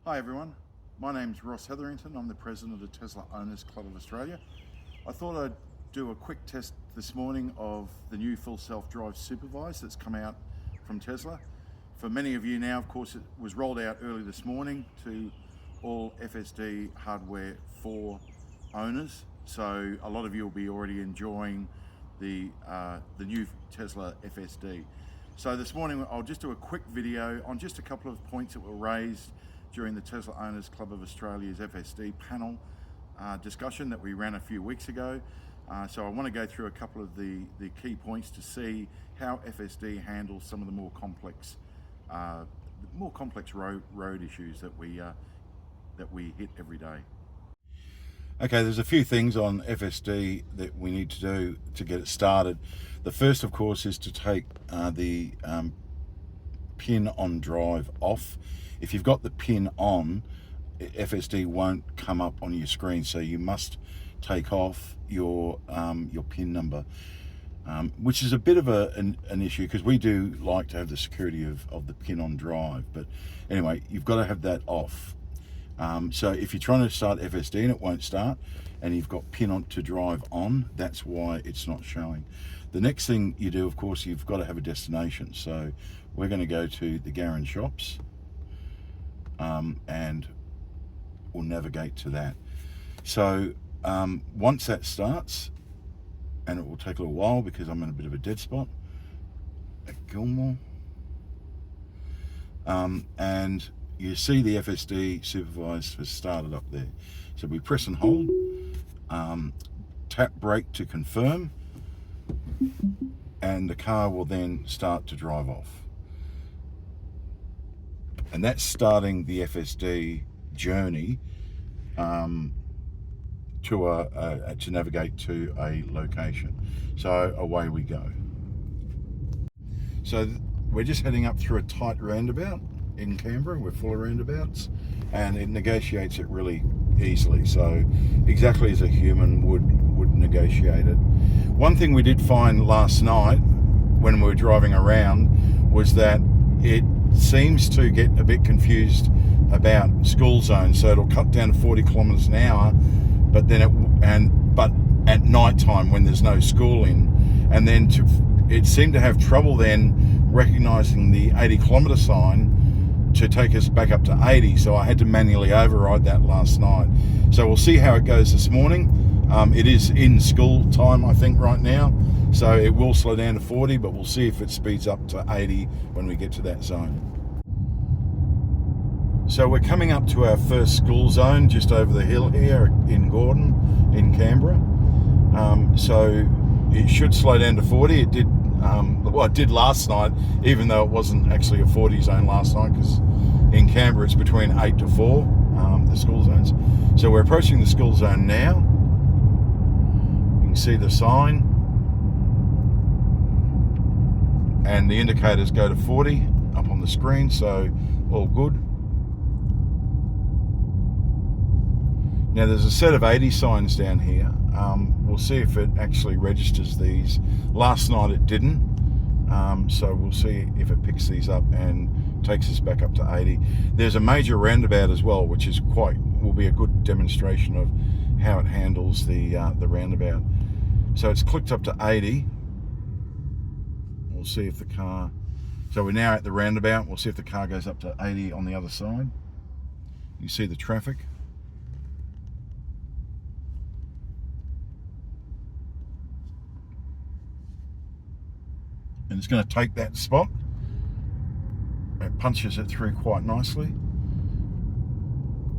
Hi everyone, my name's Ross Hetherington. I'm the president of the Tesla Owners Club of Australia. I thought I'd do a quick test this morning of the new full self-drive Supervised that's come out from Tesla. For many of you now, of course, it was rolled out early this morning to all FSD hardware 4 owners. So a lot of you will be already enjoying the new Tesla FSD. So this morning I'll just do a quick video on just a couple of points that were raised during the Tesla Owners Club of Australia's FSD panel discussion that we ran a few weeks ago. So I want to go through a couple of the key points to see how FSD handles some of the more complex road issues that we hit every day. Okay, there's a few things on FSD that we need to do to get it started. The first, of course, is to take the pin on drive off. If you've got the pin on, FSD won't come up on your screen, so you must take off your pin number, which is a bit of an issue because we do like to have the security of the pin on drive. But anyway, you've got to have that off. So if you're trying to start FSD and it won't start, and you've got pin on to drive on, that's why it's not showing. The next thing you do, of course, you've got to have a destination. So we're going to go to the Garran shops, and we'll navigate to that. So once that starts, and it will take a little while because I'm in a bit of a dead spot at Gilmore, and you see the FSD Supervised has started up there. So we press and hold, tap brake to confirm, and the car will then start to drive off. And that's starting the FSD journey to navigate to a location. So away we go. So we're just heading up through a tight roundabout in Canberra. We're full of roundabouts, and it negotiates it really easily. So exactly as a human would negotiate it. One thing we did find last night when we were driving around was that it seems to get a bit confused about school zones. So it'll cut down to 40 kilometers an hour, but then but at night time when there's no school in, and then it seemed to have trouble then recognizing the 80 kilometer sign to take us back up to 80. So I had to manually override that last night. So we'll see how it goes this morning. It is in school time, I think, right now. So it will slow down to 40, but we'll see if it speeds up to 80 when we get to that zone. So we're coming up to our first school zone just over the hill here in Gordon, in Canberra. So it should slow down to 40. It did, it did last night, even though it wasn't actually a 40 zone last night, because in Canberra it's between 8 to 4, the school zones. So we're approaching the school zone now. You can see the sign, and the indicators go to 40 up on the screen, so all good. Now there's a set of 80 signs down here. We'll see if it actually registers these. Last night it didn't, so we'll see if it picks these up and takes us back up to 80. There's a major roundabout as well, which is will be a good demonstration of how it handles the roundabout. So it's clicked up to 80. We'll see if the car, so we're now at the roundabout. We'll see if the car goes up to 80 on the other side. You see the traffic. And it's going to take that spot. It punches it through quite nicely.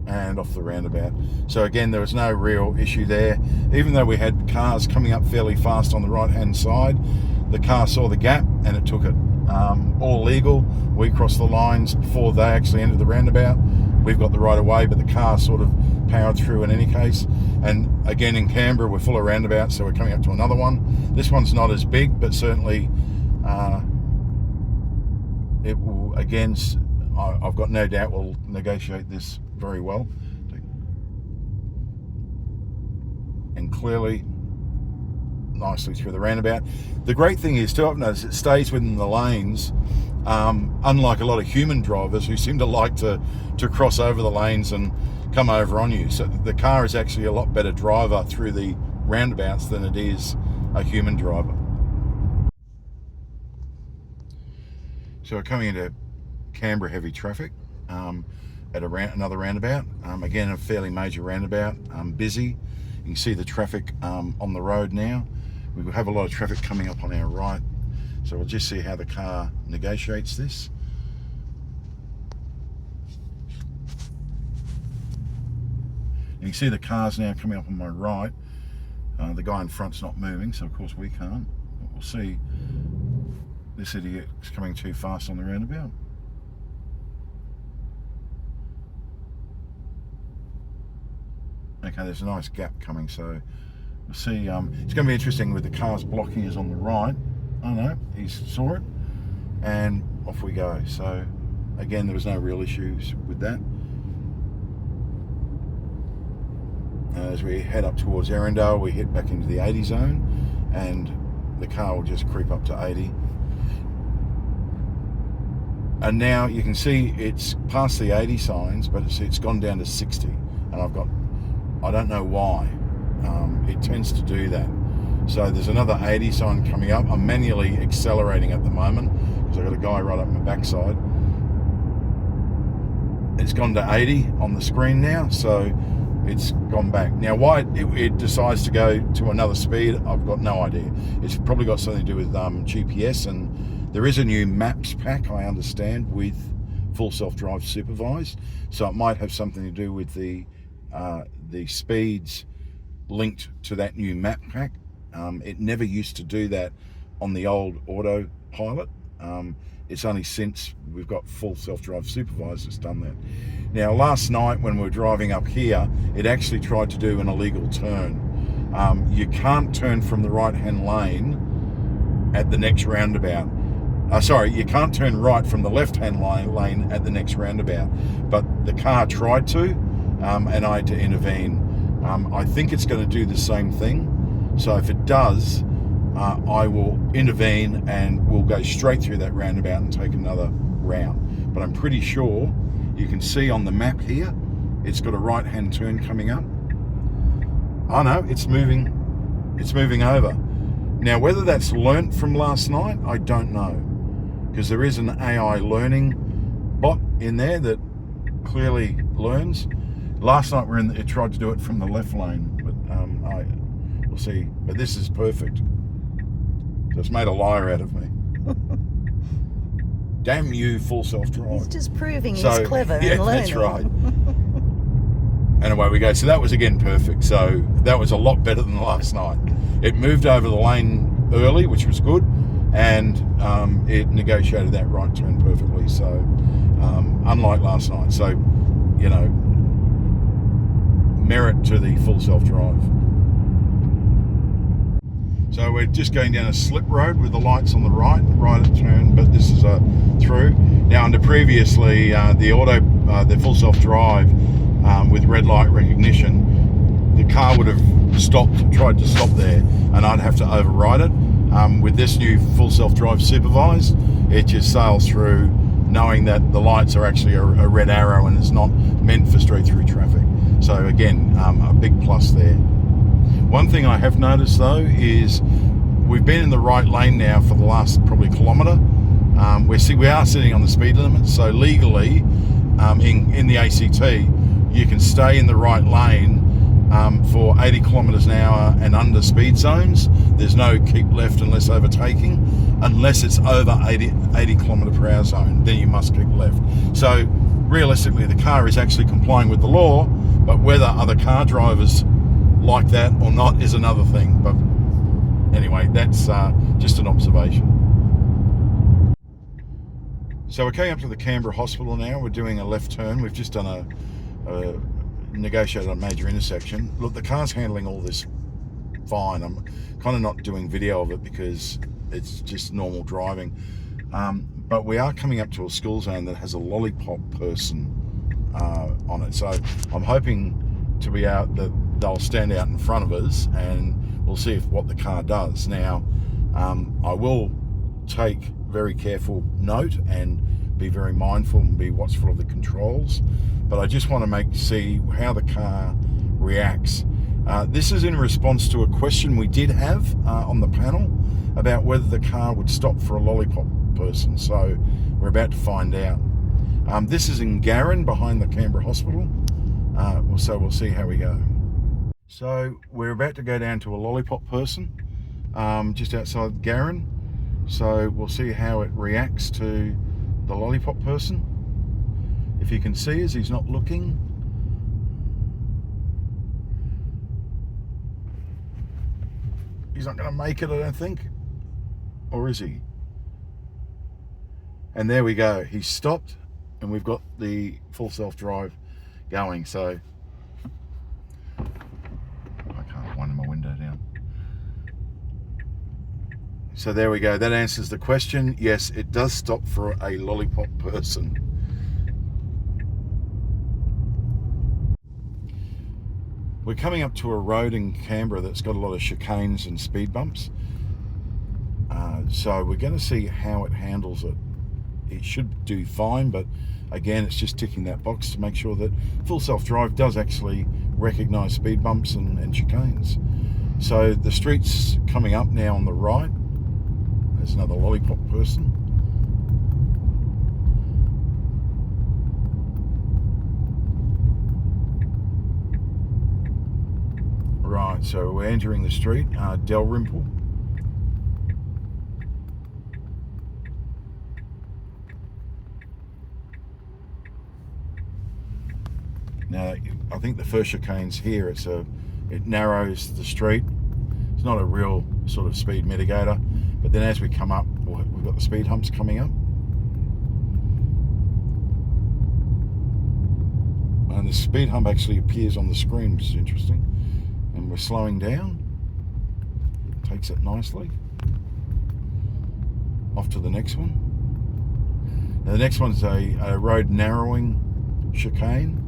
And off the roundabout. So again, there was no real issue there. Even though we had cars coming up fairly fast on the right hand side, the car saw the gap and it took it. All legal. We crossed the lines before they actually entered the roundabout. We've got the right of way, but the car sort of powered through in any case. And again, in Canberra, we're full of roundabouts, so we're coming up to another one. This one's not as big, but certainly it will, again, I've got no doubt we'll negotiate this very well. And clearly, nicely through the roundabout. The great thing is, too, I've noticed it stays within the lanes unlike a lot of human drivers who seem to like to cross over the lanes and come over on you. So the car is actually a lot better driver through the roundabouts than it is a human driver. So we're coming into Canberra heavy traffic at another roundabout. Again, a fairly major roundabout, busy. You can see the traffic on the road now. We have a lot of traffic coming up on our right. So we'll just see how the car negotiates this. You can see the cars now coming up on my right. The guy in front's not moving, so of course we can't. But we'll see. This idiot is coming too fast on the roundabout. Okay, there's a nice gap coming, so we'll see. It's going to be interesting with the cars blocking us on the right. Oh no, he saw it, and off we go. So again, there was no real issues with that. As we head up towards Erindale, we hit back into the 80 zone, and the car will just creep up to 80. And now you can see it's past the 80 signs, but it's gone down to 60, and I don't know why. It tends to do that. So there's another 80 sign coming up. I'm manually accelerating at the moment because I've got a guy right up my backside. It's gone to 80 on the screen now, so it's gone back. Now why it decides to go to another speed, I've got no idea. It's probably got something to do with GPS, and there is a new maps pack, I understand, with full self-drive supervised. So it might have something to do with the speeds linked to that new map pack. It never used to do that on the old autopilot. It's only since we've got full self-drive supervised it's done that. Now last night when we were driving up here, it actually tried to do an illegal turn. You can't turn from the right-hand lane at the next roundabout. Sorry, you can't turn right from the left-hand lane at the next roundabout, but the car tried to, and I had to intervene. I think it's going to do the same thing. So if it does, I will intervene and we'll go straight through that roundabout and take another round. But I'm pretty sure you can see on the map here, it's got a right-hand turn coming up. Oh no, it's moving over. Now, whether that's learnt from last night, I don't know, because there is an AI learning bot in there that clearly learns. Last night it tried to do it from the left lane, but we'll see. But this is perfect. So it's made a liar out of me. Damn you, full self-drive. He's just proving he's clever and learning. That's right. And away we go. So that was again perfect. So that was a lot better than last night. It moved over the lane early, which was good, and it negotiated that right turn perfectly. So unlike last night. So, you know, merit to the full self-drive. So we're just going down a slip road with the lights on the right at turn, but this is a through. Now under previously the full self-drive with red light recognition, the car would have tried to stop there, and I'd have to override it. With this new full self-drive supervised, it just sails through knowing that the lights are actually a red arrow and it's not meant for straight through traffic. So again, a big plus there. One thing I have noticed though is we've been in the right lane now for the last probably kilometre. We are sitting on the speed limit, so legally in the ACT you can stay in the right lane for 80 kilometres an hour and under speed zones. There's no keep left unless overtaking, unless it's over 80 kilometre per hour zone, then you must keep left. So realistically the car is actually complying with the law, but whether other car drivers like that or not is another thing. But anyway, that's just an observation. So we're coming up to the Canberra Hospital now. We're doing a left turn. We've just done a negotiated a major intersection. Look, the car's handling all this fine. I'm kind of not doing video of it because it's just normal driving. But we are coming up to a school zone that has a lollipop person on it. So I'm hoping to be out that they'll stand out in front of us and we'll see what the car does. Now, I will take very careful note and be very mindful and be watchful of the controls. But I just want to see how the car reacts. This is in response to a question we did have on the panel about whether the car would stop for a lollipop person. So we're about to find out. This is in Garran behind the Canberra Hospital. So we'll see how we go. So we're about to go down to a lollipop person just outside Garran. So we'll see how it reacts to the lollipop person. If you can see us, he's not looking. He's not going to make it, I don't think. Or is he? And there we go. He's stopped and we've got the full self-drive going. So I can't wind my window down. So there we go. That answers the question. Yes, it does stop for a lollipop person. We're coming up to a road in Canberra that's got a lot of chicanes and speed bumps. So we're going to see how it handles it. It should do fine, but again, it's just ticking that box to make sure that full self-drive does actually recognise speed bumps and chicanes. So the street's coming up now on the right. There's another lollipop person. Right, so we're entering the street, Dalrymple. Now, I think the first chicane's here. It narrows the street. It's not a real sort of speed mitigator, but then as we come up, we've got the speed humps coming up. And the speed hump actually appears on the screen, which is interesting. And we're slowing down. Takes it nicely. Off to the next one. Now the next one's a road narrowing chicane.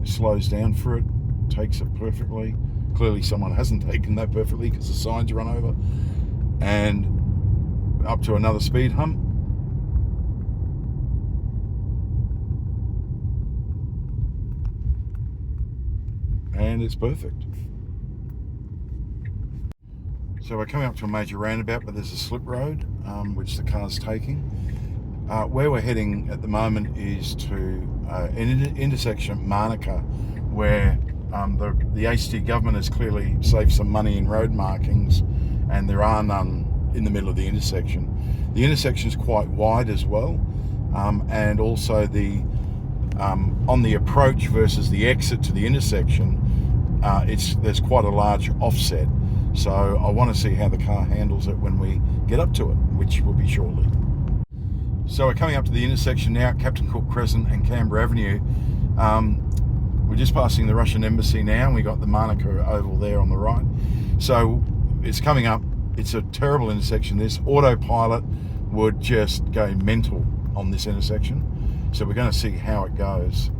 It slows down for it, takes it perfectly. Clearly someone hasn't taken that perfectly because the sign's run over. And up to another speed hump. And it's perfect. So we're coming up to a major roundabout, but there's a slip road which the car's taking. Where we're heading at the moment is to an intersection at Manuka, where the ACT government has clearly saved some money in road markings, and there are none in the middle of the intersection. The intersection is quite wide as well, and also on the approach versus the exit to the intersection, there's quite a large offset. So I want to see how the car handles it when we get up to it, which will be shortly. So we're coming up to the intersection now at Captain Cook Crescent and Canberra Avenue. We're just passing the Russian Embassy now, and we got the Manuka Oval there on the right. So it's coming up. It's a terrible intersection. This autopilot would just go mental on this intersection. So we're going to see how it goes.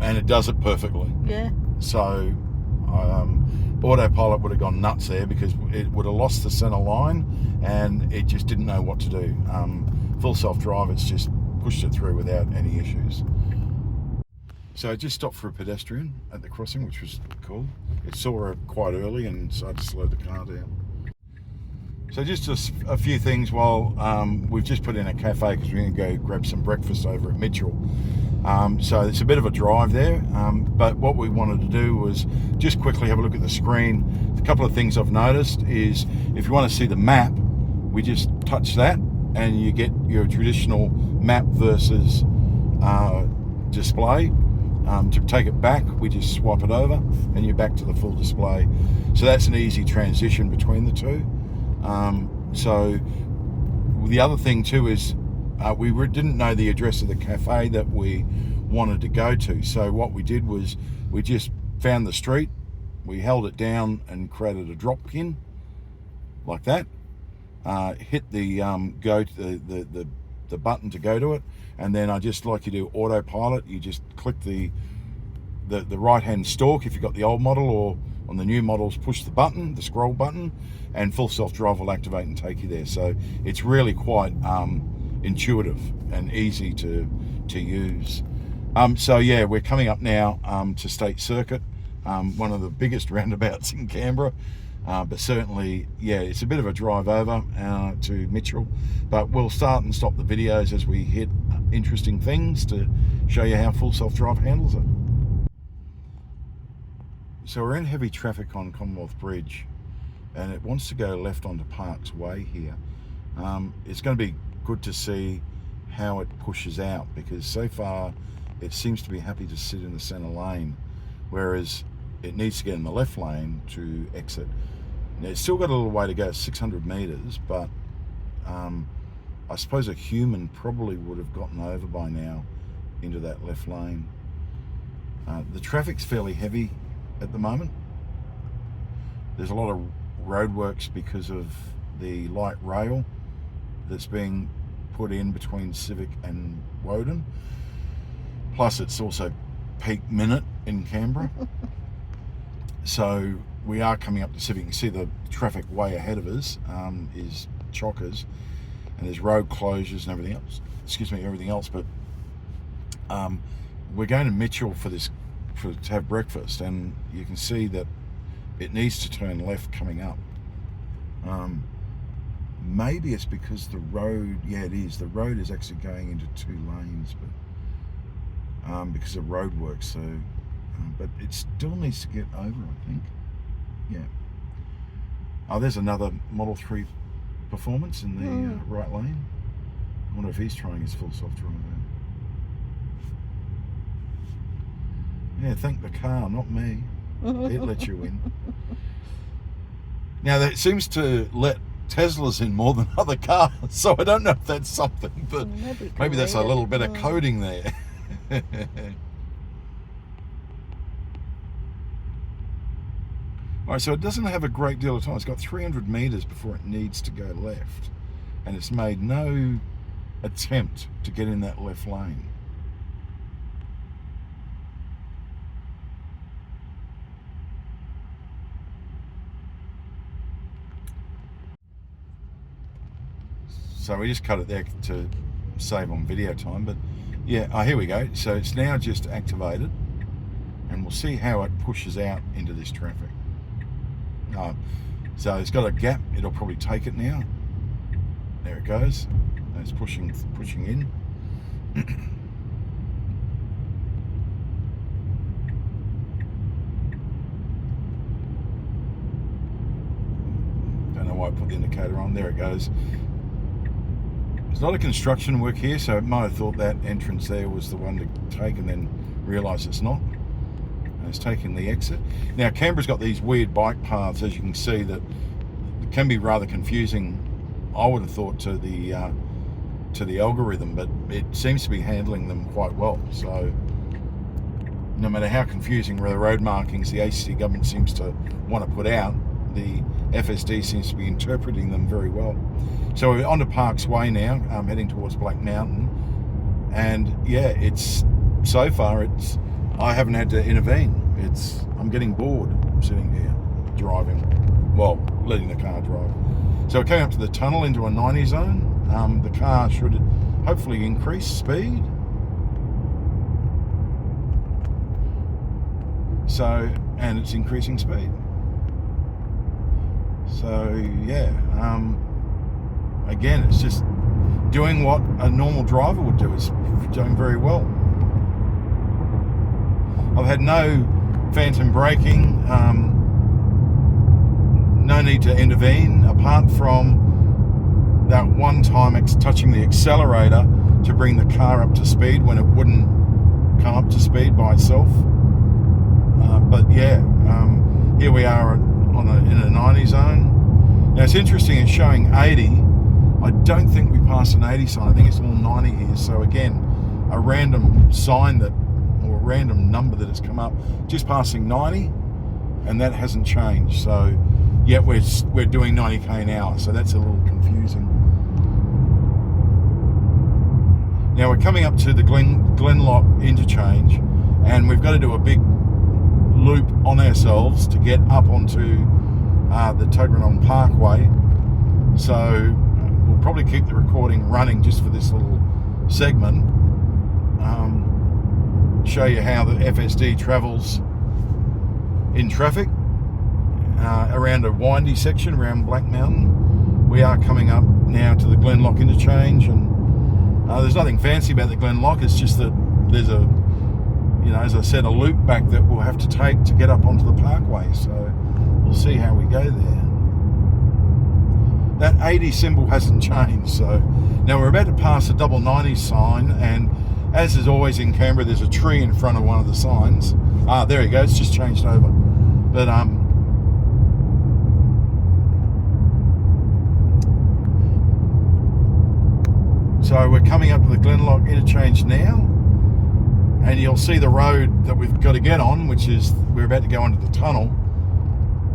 And it does it perfectly. Yeah. So autopilot would have gone nuts there because it would have lost the center line and it just didn't know what to do. Full self-drive, it's just pushed it through without any issues. So it just stopped for a pedestrian at the crossing, which was cool. It saw her quite early and so I just slowed the car down. So just a few things while we've just put in a cafe because we're going to go grab some breakfast over at Mitchell. So it's a bit of a drive there, but what we wanted to do was just quickly have a look at the screen. A couple of things I've noticed is if you want to see the map, we just touch that and you get your traditional map versus display. To take it back, we just swap it over and you're back to the full display. So that's an easy transition between the two. So the other thing too is we didn't know the address of the cafe that we wanted to go to. So what we did was we just found the street, we held it down and created a drop pin like that. Hit the go to the button to go to it, and then I just like you do autopilot. You just click the the right-hand stalk if you've got the old model, or on the new models, push the button, the scroll button, and full self-drive will activate and take you there. So it's really quite intuitive and easy to use. So yeah, we're coming up now to State Circuit, one of the biggest roundabouts in Canberra. But certainly, yeah, it's a bit of a drive over to Mitchell, but we'll start and stop the videos as we hit interesting things to show you how full self-drive handles it. So we're in heavy traffic on Commonwealth Bridge, and it wants to go left onto Parks Way here. It's going to be good to see how it pushes out, because so far it seems to be happy to sit in the centre lane, whereas it needs to get in the left lane to exit. Now, it's still got a little way to go, 600 metres, but I suppose a human probably would have gotten over by now into that left lane. The traffic's fairly heavy at the moment. There's a lot of roadworks because of the light rail that's being put in between Civic and Woden. Plus it's also peak minute in Canberra. So we are coming up to Civic. You can see the traffic way ahead of us is chockers, and there's road closures and everything else. Everything else. But we're going to Mitchell to have breakfast, and you can see that it needs to turn left coming up. Maybe it's because the road, yeah, it is. The road is actually going into 2 lanes, but because of roadworks. So, but it still needs to get over, I think. Yeah. Oh, there's another Model 3 Performance in the right lane. I wonder if he's trying his full self-drive there. Yeah, thank the car, not me. It lets you in. Now, that seems to let Teslas in more than other cars, so I don't know if that's something, but maybe that's a little bit of coding there. Alright, so it doesn't have a great deal of time. It's got 300 metres before it needs to go left, and it's made no attempt to get in that left lane. So we just cut it there to save on video time, but yeah, here we go. So it's now just activated, and we'll see how it pushes out into this traffic. So it's got a gap, it'll probably take it now. There it goes. And it's pushing in. Don't know why I put the indicator on. There it goes. There's a lot of construction work here, so it might have thought that entrance there was the one to take and then realise it's not. And it's taking the exit. Now, Canberra's got these weird bike paths, as you can see, that can be rather confusing, I would have thought, to the algorithm, but it seems to be handling them quite well. So no matter how confusing the road markings the ACT government seems to want to put out, the FSD seems to be interpreting them very well. So we're on to Parks Way now, heading towards Black Mountain, and yeah, so far I haven't had to intervene. I'm getting bored sitting here driving, well, letting the car drive. So we're coming up to the tunnel into a 90 zone. The car should hopefully increase speed. So, and it's increasing speed. So yeah, again, it's just doing what a normal driver would do. It's doing very well. I've had no phantom braking, no need to intervene, apart from that one time touching the accelerator to bring the car up to speed when it wouldn't come up to speed by itself. But yeah, here we are in a 90 zone. Now it's interesting, it's showing 80. I don't think we passed an 80 sign. I think it's all 90 here. So again, a random sign or a random number that has come up, just passing 90, and that hasn't changed. So yet we're doing 90k an hour. So that's a little confusing. Now we're coming up to the Glenlock interchange, and we've got to do a big loop on ourselves to get up onto the Tuggeranong Parkway. So we'll probably keep the recording running just for this little segment. Show you how the FSD travels in traffic around a windy section around Black Mountain. We are coming up now to the Glenlock interchange, and there's nothing fancy about the Glenlock. It's just that there's a, as I said, a loop back that we'll have to take to get up onto the parkway. So we'll see how we go there. That 80 symbol hasn't changed. So now we're about to pass a double 90 sign, and as is always in Canberra, there's a tree in front of one of the signs. There you go. It's just changed over. But so we're coming up to the Glenlock interchange now, and you'll see the road that we've got to get on, which is we're about to go under the tunnel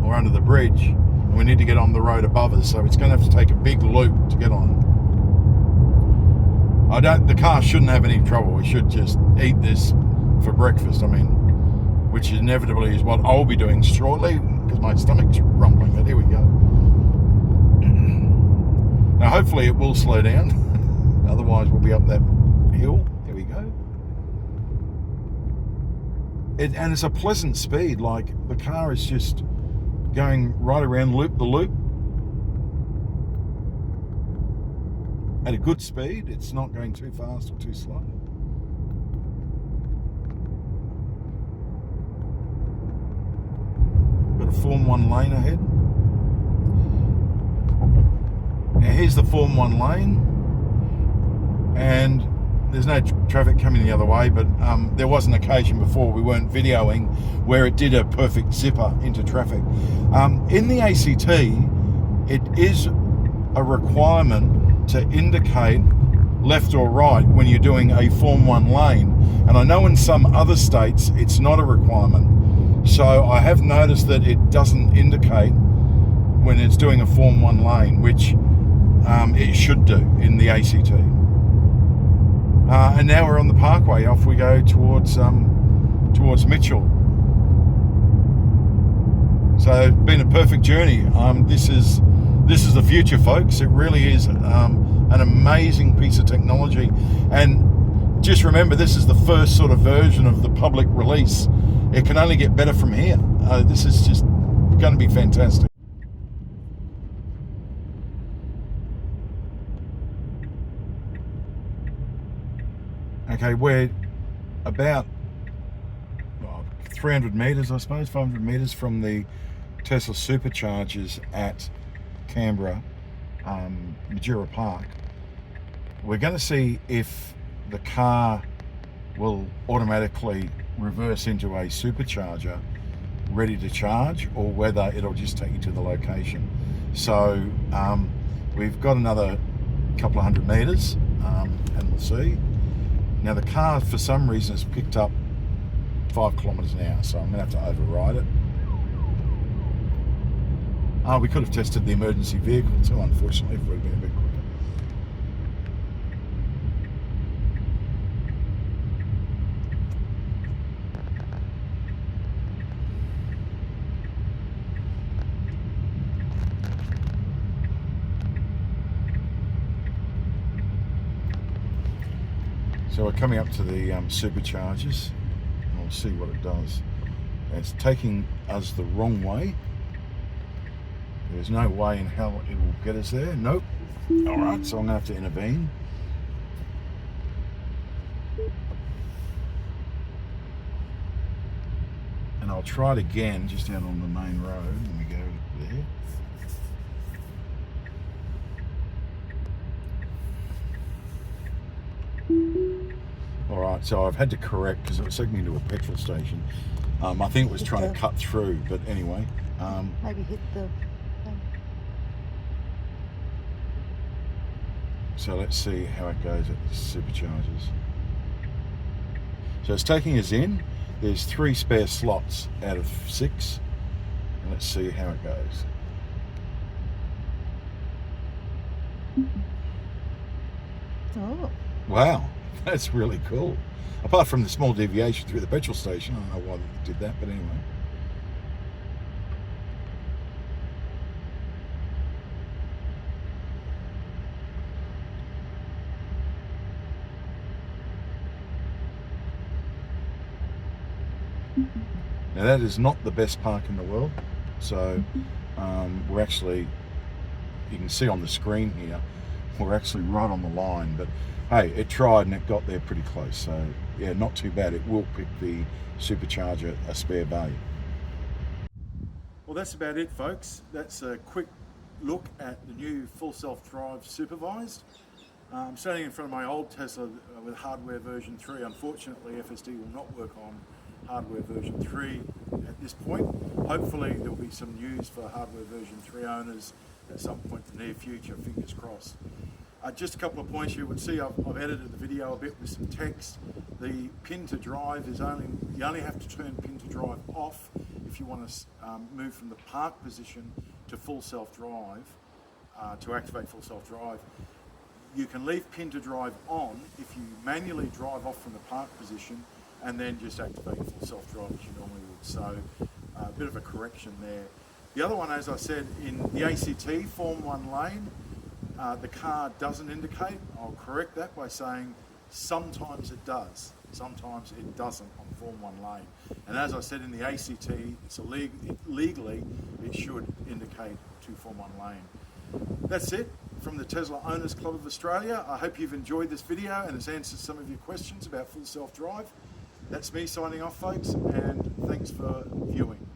or under the bridge, and we need to get on the road above us. So it's going to have to take a big loop to get on. The car shouldn't have any trouble. We should just eat this for breakfast. Which inevitably is what I'll be doing shortly because my stomach's rumbling. But here we go. Now, hopefully, it will slow down. Otherwise, we'll be up that hill. Here we go. And it's a pleasant speed. Like the car is just going right around loop the loop. At a good speed, it's not going too fast or too slow. Got a Form 1 lane ahead. Now here's the Form 1 lane, and there's no traffic coming the other way, but there was an occasion before we weren't videoing where it did a perfect zipper into traffic. In the ACT, it is a requirement to indicate left or right when you're doing a Form 1 lane. And I know in some other states it's not a requirement. So I have noticed that it doesn't indicate when it's doing a Form 1 lane, which it should do in the ACT. And now we're on the parkway. Off we go towards Mitchell. So it's been a perfect journey. This is the future, folks. It really is an amazing piece of technology. And just remember, this is the first sort of version of the public release. It can only get better from here. This is just going to be fantastic. Okay, we're about 300 metres, I suppose, 500 metres from the Tesla superchargers at Canberra, Majura Park. We're going to see if the car will automatically reverse into a supercharger ready to charge, or whether it'll just take you to the location. So we've got another couple of 100 metres, and we'll see. Now the car, for some reason, has picked up 5 kilometres an hour, so I'm going to have to override it. We could have tested the emergency vehicle too, unfortunately, if we'd been a bit quicker. So we're coming up to the superchargers, and we'll see what it does. It's taking us the wrong way. There's no way in hell it will get us there. Nope. All right, so I'm going to have to intervene. And I'll try it again just out on the main road when we go there. All right, so I've had to correct because it was taking me to a petrol station. I think it was trying to cut through, but anyway. Maybe hit the thing. So let's see how it goes at the superchargers. So it's taking us in. There's 3 spare slots out of 6. And let's see how it goes. Oh. Wow, That's really cool. Apart from the small deviation through the petrol station, I don't know why they did that, but anyway. Now that is not the best park in the world, so we're actually, you can see on the screen here, we're actually right on the line, but hey, it tried and it got there pretty close, so yeah, not too bad. It will pick the supercharger a spare bay. Well, that's about it, folks. That's a quick look at the new full self-drive Supervised. I'm standing in front of my old Tesla with hardware version 3. Unfortunately, FSD will not work on hardware version 3 at this point. Hopefully there will be some news for hardware version 3 owners at some point in the near future, fingers crossed. Just a couple of points you would see, I've edited the video a bit with some text. The pin to drive is you only have to turn pin to drive off if you want to move from the park position to full self-drive, to activate full self-drive. You can leave pin to drive on if you manually drive off from the park position and then just activate full self-drive as you normally would. So a bit of a correction there. The other one, as I said, in the ACT Form 1 lane, the car doesn't indicate. I'll correct that by saying sometimes it does, sometimes it doesn't on Form 1 lane. And as I said, in the ACT, it's legally, it should indicate to Form 1 lane. That's it from the Tesla Owners Club of Australia. I hope you've enjoyed this video and it's answered some of your questions about full self-drive. That's me signing off, folks, and thanks for viewing.